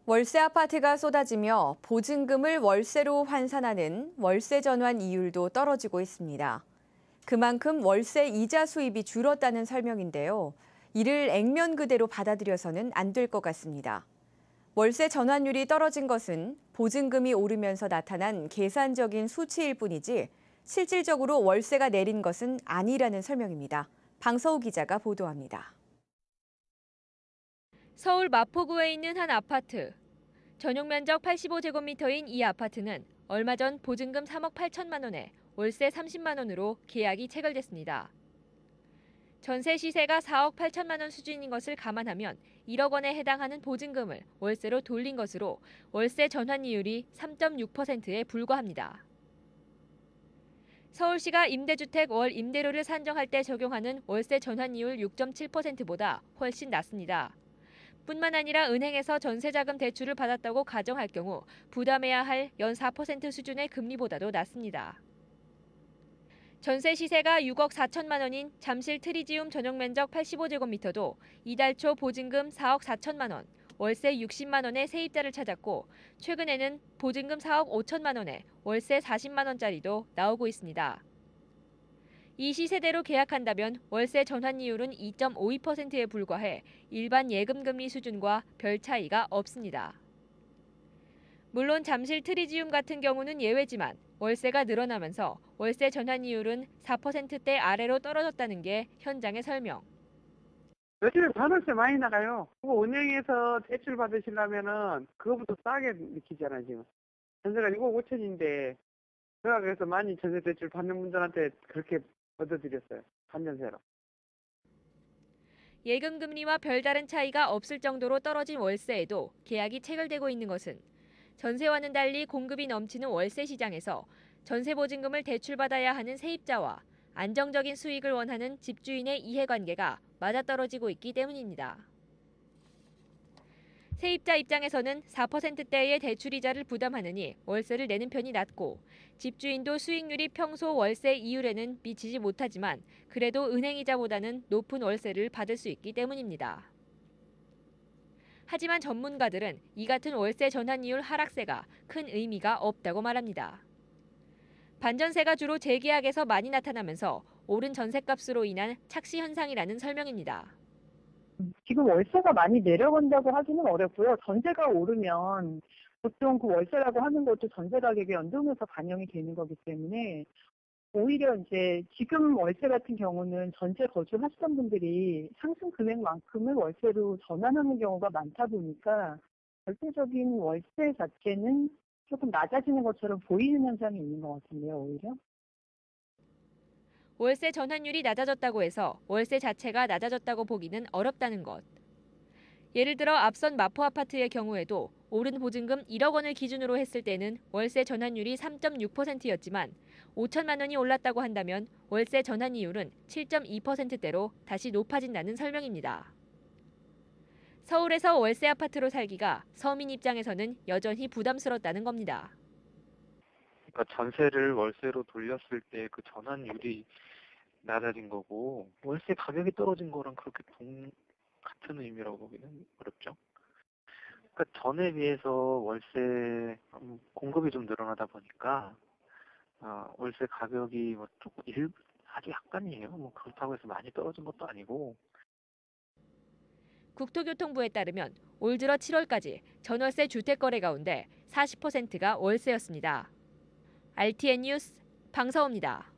월세 아파트가 쏟아지며 보증금을 월세로 환산하는 월세 전환 이율도 떨어지고 있습니다. 그만큼 월세 이자 수입이 줄었다는 설명인데요. 이를 액면 그대로 받아들여서는 안 될 것 같습니다. 월세 전환율이 떨어진 것은 보증금이 오르면서 나타난 계산적인 수치일 뿐이지 실질적으로 월세가 내린 것은 아니라는 설명입니다. 방서우 기자가 보도합니다. 서울 마포구에 있는 한 아파트. 전용 면적 85제곱미터인 이 아파트는 얼마 전 보증금 3억 8천만 원에 월세 30만 원으로 계약이 체결됐습니다. 전세 시세가 4억 8천만 원 수준인 것을 감안하면 1억 원에 해당하는 보증금을 월세로 돌린 것으로 월세 전환이율이 3.6%에 불과합니다. 서울시가 임대주택 월 임대료를 산정할 때 적용하는 월세 전환이율 6.7%보다 훨씬 낮습니다. 뿐만 아니라 은행에서 전세자금 대출을 받았다고 가정할 경우 부담해야 할 연 4% 수준의 금리보다도 낮습니다. 전세 시세가 6억 4천만 원인 잠실 트리지움 전용 면적 85제곱미터도 이달 초 보증금 4억 4천만 원, 월세 60만 원의 세입자를 찾았고 최근에는 보증금 4억 5천만 원에 월세 40만 원짜리도 나오고 있습니다. 이 시세대로 계약한다면 월세 전환이율은 2.52%에 불과해 일반 예금금리 수준과 별 차이가 없습니다. 물론 잠실 트리지움 같은 경우는 예외지만 월세가 늘어나면서 월세 전환이율은 4%대 아래로 떨어졌다는 게 현장의 설명. 요즘에 반월세 많이 나가요. 그거 은행에서 대출 받으시려면은 그거부터 싸게 느끼잖아요, 지금. 전세가 6억 5천인데, 제가 그래서 많이 전세 대출 받는 분들한테 그렇게 얻어드렸어요. 3년새로. 예금 금리와 별다른 차이가 없을 정도로 떨어진 월세에도 계약이 체결되고 있는 것은 전세와는 달리 공급이 넘치는 월세 시장에서 전세 보증금을 대출받아야 하는 세입자와 안정적인 수익을 원하는 집주인의 이해관계가 맞아떨어지고 있기 때문입니다. 세입자 입장에서는 4%대의 대출이자를 부담하느니 월세를 내는 편이 낫고 집주인도 수익률이 평소 월세 이율에는 미치지 못하지만 그래도 은행이자보다는 높은 월세를 받을 수 있기 때문입니다. 하지만 전문가들은 이 같은 월세 전환이율 하락세가 큰 의미가 없다고 말합니다. 반전세가 주로 재계약에서 많이 나타나면서 오른 전셋값으로 인한 착시 현상이라는 설명입니다. 지금 월세가 많이 내려간다고 하기는 어렵고요. 전세가 오르면 보통 그 월세라고 하는 것도 전세 가격에 연동해서 반영이 되는 거기 때문에 오히려 이제 지금 월세 같은 경우는 전세 거주하시던 분들이 상승 금액만큼을 월세로 전환하는 경우가 많다 보니까 절대적인 월세 자체는 조금 낮아지는 것처럼 보이는 현상이 있는 것 같은데요, 오히려. 월세 전환율이 낮아졌다고 해서 월세 자체가 낮아졌다고 보기는 어렵다는 것. 예를 들어 앞선 마포 아파트의 경우에도 오른 보증금 1억 원을 기준으로 했을 때는 월세 전환율이 3.6%였지만 5천만 원이 올랐다고 한다면 월세 전환이율은 7.2%대로 다시 높아진다는 설명입니다. 서울에서 월세 아파트로 살기가 서민 입장에서는 여전히 부담스럽다는 겁니다. 그러니까 전세를 월세로 돌렸을 때 그 전환율이 낮아진 거고 월세 가격이 떨어진 거랑 그렇게 같은 의미라고 보기는 어렵죠. 그러니까 전에 비해서 월세 공급이 좀 늘어나다 보니까 월세 가격이 뭐 조금 아주 약간이에요. 뭐 그렇다고 해서 많이 떨어진 것도 아니고. 국토교통부에 따르면 올 들어 7월까지 전월세 주택 거래 가운데 40%가 월세였습니다. RTN 뉴스 방서우입니다.